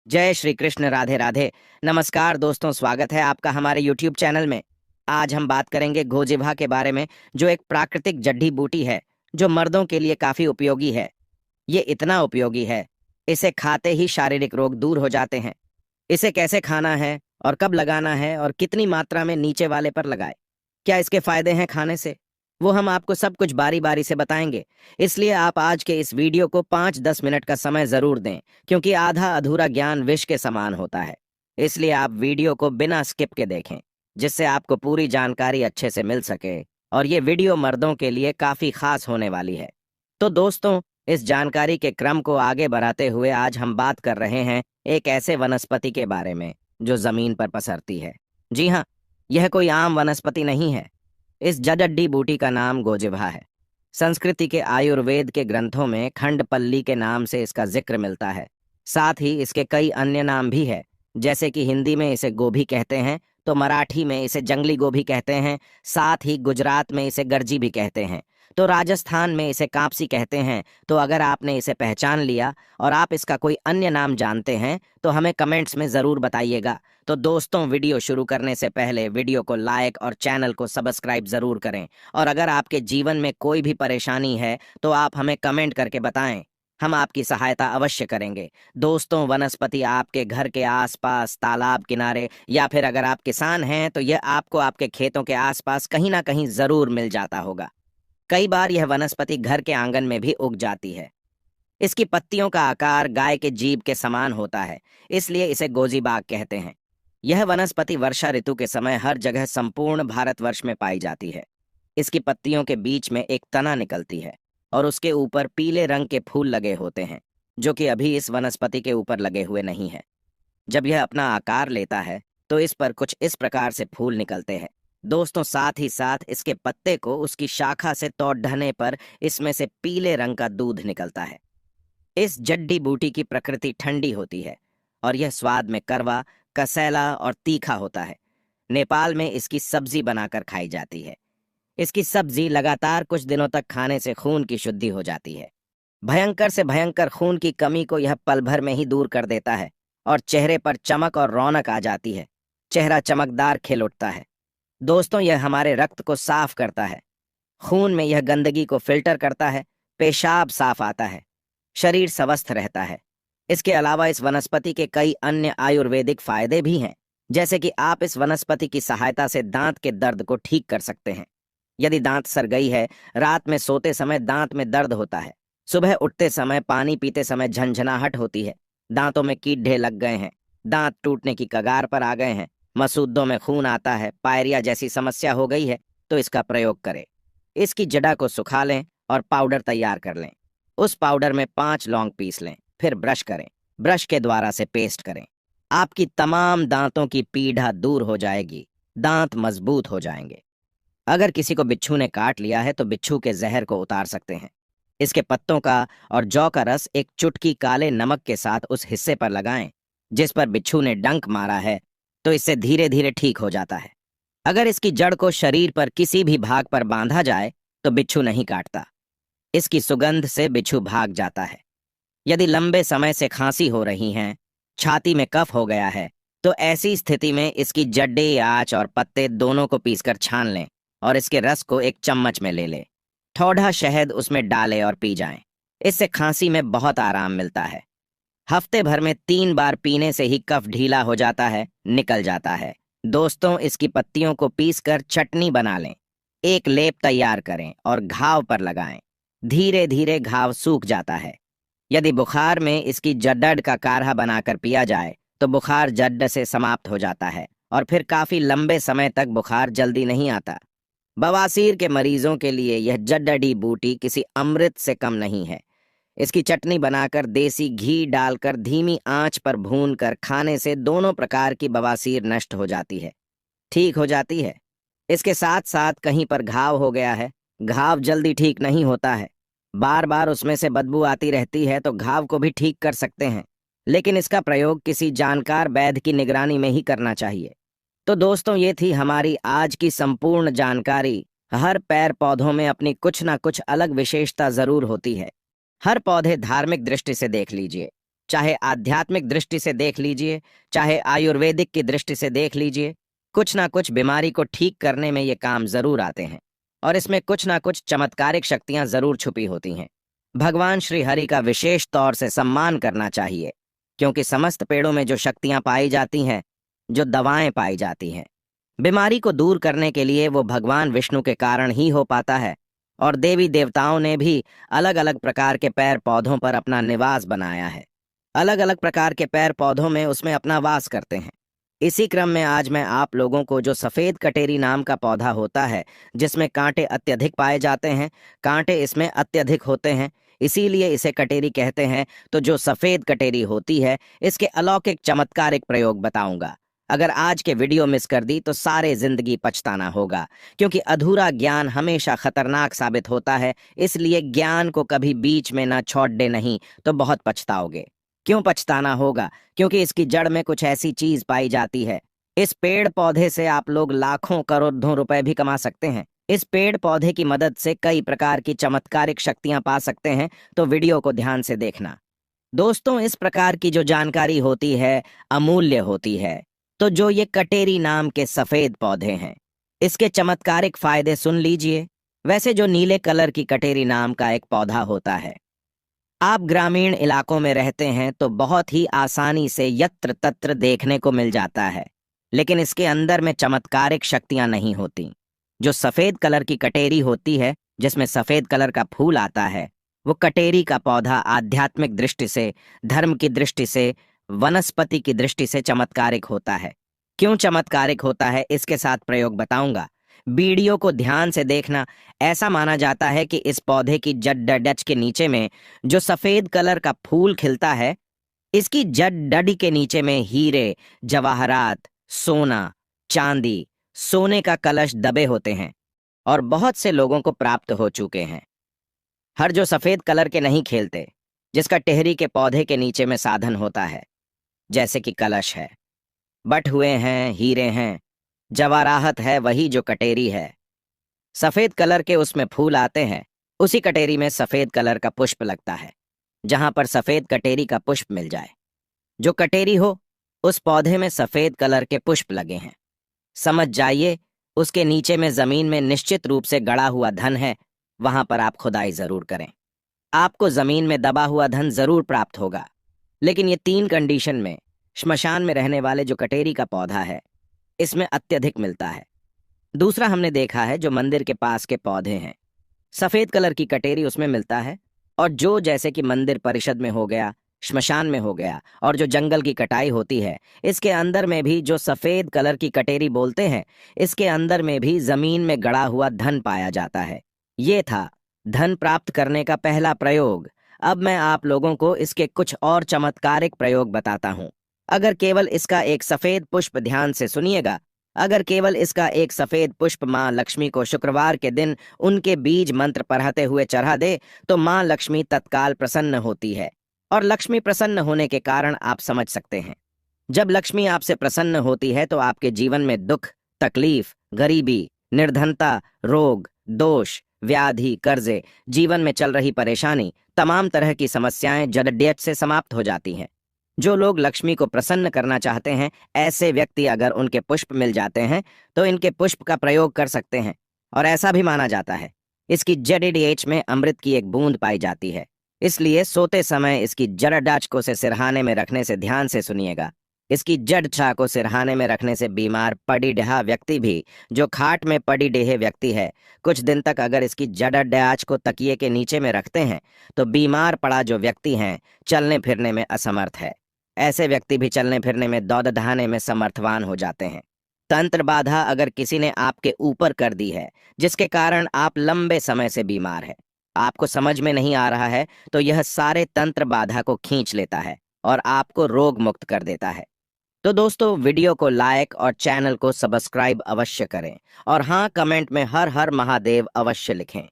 जय श्री कृष्ण। राधे राधे। नमस्कार दोस्तों, स्वागत है आपका हमारे YouTube चैनल में। आज हम बात करेंगे गोजिभा के बारे में, जो एक प्राकृतिक जड़ी बूटी है जो मर्दों के लिए काफी उपयोगी है। ये इतना उपयोगी है, इसे खाते ही शारीरिक रोग दूर हो जाते हैं। इसे कैसे खाना है और कब लगाना है और कितनी मात्रा में नीचे वाले पर लगाए, क्या इसके फायदे हैं खाने से, वो हम आपको सब कुछ बारी बारी से बताएंगे। इसलिए आप आज के इस वीडियो को 5-10 मिनट का समय जरूर दें, क्योंकि आधा अधूरा ज्ञान विष के समान होता है। इसलिए आप वीडियो को बिना स्किप के देखें, जिससे आपको पूरी जानकारी अच्छे से मिल सके। और ये वीडियो मर्दों के लिए काफी खास होने वाली है। तो दोस्तों, इस जानकारी के क्रम को आगे बढ़ाते हुए आज हम बात कर रहे हैं एक ऐसे वनस्पति के बारे में जो जमीन पर पसरती है। जी हाँ, यह कोई आम वनस्पति नहीं है। इस जड़ड्डी बूटी का नाम गोजिभा है। संस्कृति के आयुर्वेद के ग्रंथों में खंडपल्ली के नाम से इसका जिक्र मिलता है। साथ ही इसके कई अन्य नाम भी है, जैसे कि हिंदी में इसे गोभी कहते हैं, तो मराठी में इसे जंगली गोभी कहते हैं। साथ ही गुजरात में इसे गर्जी भी कहते हैं, तो राजस्थान में इसे कापसी कहते हैं। तो अगर आपने इसे पहचान लिया और आप इसका कोई अन्य नाम जानते हैं तो हमें कमेंट्स में ज़रूर बताइएगा। तो दोस्तों, वीडियो शुरू करने से पहले वीडियो को लाइक और चैनल को सब्सक्राइब ज़रूर करें। और अगर आपके जीवन में कोई भी परेशानी है तो आप हमें कमेंट करके बताएं, हम आपकी सहायता अवश्य करेंगे। दोस्तों, वनस्पति आपके घर के आसपास, तालाब किनारे, या फिर अगर आप किसान हैं तो यह आपको आपके खेतों के आसपास कहीं ना कहीं ज़रूर मिल जाता होगा। कई बार यह वनस्पति घर के आंगन में भी उग जाती है। इसकी पत्तियों का आकार गाय के जीभ के समान होता है, इसलिए इसे गोजीबाग कहते हैं। यह वनस्पति वर्षा ऋतु के समय हर जगह संपूर्ण भारतवर्ष में पाई जाती है। इसकी पत्तियों के बीच में एक तना निकलती है और उसके ऊपर पीले रंग के फूल लगे होते हैं, जो कि अभी इस वनस्पति के ऊपर लगे हुए नहीं है। जब यह अपना आकार लेता है तो इस पर कुछ इस प्रकार से फूल निकलते हैं। दोस्तों, साथ ही साथ इसके पत्ते को उसकी शाखा से तोड़ ढहने पर इसमें से पीले रंग का दूध निकलता है। इस जड्डी बूटी की प्रकृति ठंडी होती है और यह स्वाद में कड़वा, कसैला और तीखा होता है। नेपाल में इसकी सब्जी बनाकर खाई जाती है। इसकी सब्जी लगातार कुछ दिनों तक खाने से खून की शुद्धि हो जाती है। भयंकर से भयंकर खून की कमी को यह पल भर में ही दूर कर देता है और चेहरे पर चमक और रौनक आ जाती है। चेहरा चमकदार खिल उठता है। दोस्तों, यह हमारे रक्त को साफ करता है। खून में यह गंदगी को फिल्टर करता है। पेशाब साफ आता है। शरीर स्वस्थ रहता है। इसके अलावा इस वनस्पति के कई अन्य आयुर्वेदिक फायदे भी हैं, जैसे कि आप इस वनस्पति की सहायता से दांत के दर्द को ठीक कर सकते हैं। यदि दांत सड़ गई है, रात में सोते समय दांत में दर्द होता है, सुबह उठते समय, पानी पीते समय झंझनाहट होती है, दांतों में कीड़े लग गए हैं, दांत टूटने की कगार पर आ गए हैं, मसूदों में खून आता है, पायरिया जैसी समस्या हो गई है, तो इसका प्रयोग करें। इसकी जड़ा को सुखा लें और पाउडर तैयार कर लें। उस पाउडर में 5 लौंग पीस लें, फिर ब्रश करें। ब्रश के द्वारा से पेस्ट करें। आपकी तमाम दांतों की पीड़ा दूर हो जाएगी। दांत मजबूत हो जाएंगे। अगर किसी को बिच्छू ने काट लिया है तो बिच्छू के जहर को उतार सकते हैं। इसके पत्तों का और जौ का रस एक चुटकी काले नमक के साथ उस हिस्से पर लगाएं जिस पर बिच्छू ने डंक मारा है, तो इससे धीरे धीरे ठीक हो जाता है। अगर इसकी जड़ को शरीर पर किसी भी भाग पर बांधा जाए तो बिच्छू नहीं काटता। इसकी सुगंध से बिच्छू भाग जाता है। यदि लंबे समय से खांसी हो रही है, छाती में कफ हो गया है, तो ऐसी स्थिति में इसकी जड्डी, आंच और पत्ते दोनों को पीसकर छान लें और इसके रस को एक चम्मच में ले लें। थोड़ा शहद उसमें डालें और पी जाएं। इससे खांसी में बहुत आराम मिलता है। हफ्ते भर में 3 बार पीने से ही कफ ढीला हो जाता है, निकल जाता है। दोस्तों, इसकी पत्तियों को पीसकर चटनी बना लें। एक लेप तैयार करें और घाव पर लगाएं। धीरे धीरे घाव सूख जाता है। यदि बुखार में इसकी जड्ड का काढ़ा बनाकर पिया जाए तो बुखार जड्ड से समाप्त हो जाता है और फिर काफी लंबे समय तक बुखार जल्दी नहीं आता। बवासीर के मरीजों के लिए यह जड्डी बूटी किसी अमृत से कम नहीं है। इसकी चटनी बनाकर देसी घी डालकर धीमी आंच पर भूनकर खाने से दोनों प्रकार की बवासीर नष्ट हो जाती है, ठीक हो जाती है। इसके साथ साथ कहीं पर घाव हो गया है, घाव जल्दी ठीक नहीं होता है, बार बार उसमें से बदबू आती रहती है, तो घाव को भी ठीक कर सकते हैं। लेकिन इसका प्रयोग किसी जानकार वैद्य की निगरानी में ही करना चाहिए। तो दोस्तों, ये थी हमारी आज की संपूर्ण जानकारी। हर पेड़ पौधों में अपनी कुछ ना कुछ अलग विशेषता जरूर होती है। हर पौधे धार्मिक दृष्टि से देख लीजिए। चाहे आध्यात्मिक दृष्टि से देख लीजिए, चाहे आयुर्वेदिक की दृष्टि से देख लीजिए, कुछ ना कुछ बीमारी को ठीक करने में ये काम जरूर आते हैं और इसमें कुछ ना कुछ चमत्कारिक शक्तियां जरूर छुपी होती हैं। भगवान श्री हरि का विशेष तौर से सम्मान करना चाहिए, क्योंकि समस्त पेड़ों में जो शक्तियां पाई जाती हैं, जो दवाएं पाई जाती हैं, बीमारी को दूर करने के लिए वो भगवान विष्णु के कारण ही हो पाता है। और देवी देवताओं ने भी अलग अलग प्रकार के पेड़ पौधों पर अपना निवास बनाया है। अलग अलग प्रकार के पेड़ पौधों में उसमें अपना वास करते हैं। इसी क्रम में आज मैं आप लोगों को जो सफेद कटेरी नाम का पौधा होता है, जिसमें कांटे अत्यधिक पाए जाते हैं, कांटे इसमें अत्यधिक होते हैं, इसीलिए इसे कटेरी कहते हैं, तो जो सफेद कटेरी होती है, इसके अलौकिक चमत्कारिक प्रयोग बताऊंगा। अगर आज के वीडियो मिस कर दी तो सारे जिंदगी पछताना होगा, क्योंकि अधूरा ज्ञान हमेशा खतरनाक साबित होता है। इसलिए ज्ञान को कभी बीच में ना छोड़ दे, नहीं तो बहुत पछताओगे। क्यों पछताना होगा? क्योंकि इसकी जड़ में कुछ ऐसी चीज पाई जाती है। इस पेड़ पौधे से आप लोग लाखों करोड़ों रुपए भी कमा सकते हैं। इस पेड़ पौधे की मदद से कई प्रकार की चमत्कारिक शक्तियां पा सकते हैं, तो वीडियो को ध्यान से देखना। दोस्तों, इस प्रकार की जो जानकारी होती है अमूल्य होती है। तो जो ये कटेरी नाम के सफेद पौधे हैं, इसके चमत्कारिक फायदे सुन लीजिए। वैसे जो नीले कलर की कटेरी नाम का एक पौधा होता है, आप ग्रामीण इलाकों में रहते हैं तो बहुत ही आसानी से यत्र तत्र देखने को मिल जाता है, लेकिन इसके अंदर में चमत्कारिक शक्तियां नहीं होती। जो सफेद कलर की कटेरी होती है, जिसमें सफेद कलर का फूल आता है, वो कटेरी का पौधा आध्यात्मिक दृष्टि से, धर्म की दृष्टि से, वनस्पति की दृष्टि से चमत्कारिक होता है। क्यों चमत्कारिक होता है, इसके साथ प्रयोग बताऊंगा। वीडियो को ध्यान से देखना। ऐसा माना जाता है कि इस पौधे की जड़ डच के नीचे में जो सफेद कलर का फूल खिलता है, इसकी जड़ डडी के नीचे में हीरे, जवाहरात, सोना, चांदी, सोने का कलश दबे होते हैं और बहुत से लोगों को प्राप्त हो चुके हैं। हर जो सफेद कलर के नहीं खेलते, जिसका टेहरी के पौधे के नीचे में साधन होता है, जैसे कि कलश है, बट हुए हैं, हीरे हैं, जवाराहत है, वही जो कटेरी है। सफेद कलर के उसमें फूल आते हैं, उसी कटेरी में सफेद कलर का पुष्प लगता है। जहां पर सफेद कटेरी का पुष्प मिल जाए, जो कटेरी हो, उस पौधे में सफेद कलर के पुष्प लगे हैं, समझ जाइए उसके नीचे में जमीन में निश्चित रूप से गड़ा हुआ धन है। वहां पर आप खुदाई जरूर करें, आपको जमीन में दबा हुआ धन जरूर प्राप्त होगा। लेकिन ये 3 कंडीशन में श्मशान में रहने वाले जो कटेरी का पौधा है, इसमें अत्यधिक मिलता है। दूसरा हमने देखा है जो मंदिर के पास के पौधे हैं, सफेद कलर की कटेरी उसमें मिलता है। और जो जैसे कि मंदिर परिषद में हो गया, श्मशान में हो गया, और जो जंगल की कटाई होती है, इसके अंदर में भी जो सफेद कलर की कटेरी बोलते हैं, इसके अंदर में भी जमीन में गड़ा हुआ धन पाया जाता है। ये था धन प्राप्त करने का पहला प्रयोग। अब मैं आप लोगों को इसके कुछ और चमत्कारिक प्रयोग बताता हूं। अगर केवल इसका एक सफेद पुष्प, ध्यान से सुनिएगा, अगर केवल इसका एक सफेद पुष्प मां लक्ष्मी को शुक्रवार के दिन उनके बीज मंत्र पढ़ाते हुए चढ़ा दे, तो मां लक्ष्मी तत्काल प्रसन्न होती है। और लक्ष्मी प्रसन्न होने के कारण आप समझ सकते हैं, जब लक्ष्मी आपसे प्रसन्न होती है तो आपके जीवन में दुख, तकलीफ, गरीबी, निर्धनता, रोग, दोष, व्याधि, कर्जे, जीवन में चल रही परेशानी, तमाम तरह की समस्याएं जड़ड्यच से समाप्त हो जाती हैं। जो लोग लक्ष्मी को प्रसन्न करना चाहते हैं, ऐसे व्यक्ति अगर उनके पुष्प मिल जाते हैं तो इनके पुष्प का प्रयोग कर सकते हैं। और ऐसा भी माना जाता है, इसकी जड़ीबूटी में अमृत की एक बूंद पाई जाती है। इसलिए सोते समय इसकी जड़ डाच को से सिरहाने में रखने से, ध्यान से सुनिएगा, इसकी जड़ छा को सिरहाने में रखने से बीमार पड़ी डहा व्यक्ति भी, जो खाट में पड़ी डेहे व्यक्ति है, कुछ दिन तक अगर इसकी जड़ डाच को तकिए के नीचे में रखते हैं तो बीमार पड़ा जो व्यक्ति हैं, चलने फिरने में असमर्थ है, ऐसे व्यक्ति भी चलने फिरने में, दौड़ दहाने में समर्थवान हो जाते हैं। तंत्र बाधा अगर किसी ने आपके ऊपर कर दी है, जिसके कारण आप लंबे समय से बीमार है, आपको समझ में नहीं आ रहा है, तो यह सारे तंत्र बाधा को खींच लेता है और आपको रोग मुक्त कर देता है। तो दोस्तों, वीडियो को लाइक और चैनल को सब्सक्राइब अवश्य करें, और हाँ, कमेंट में हर हर महादेव अवश्य लिखें।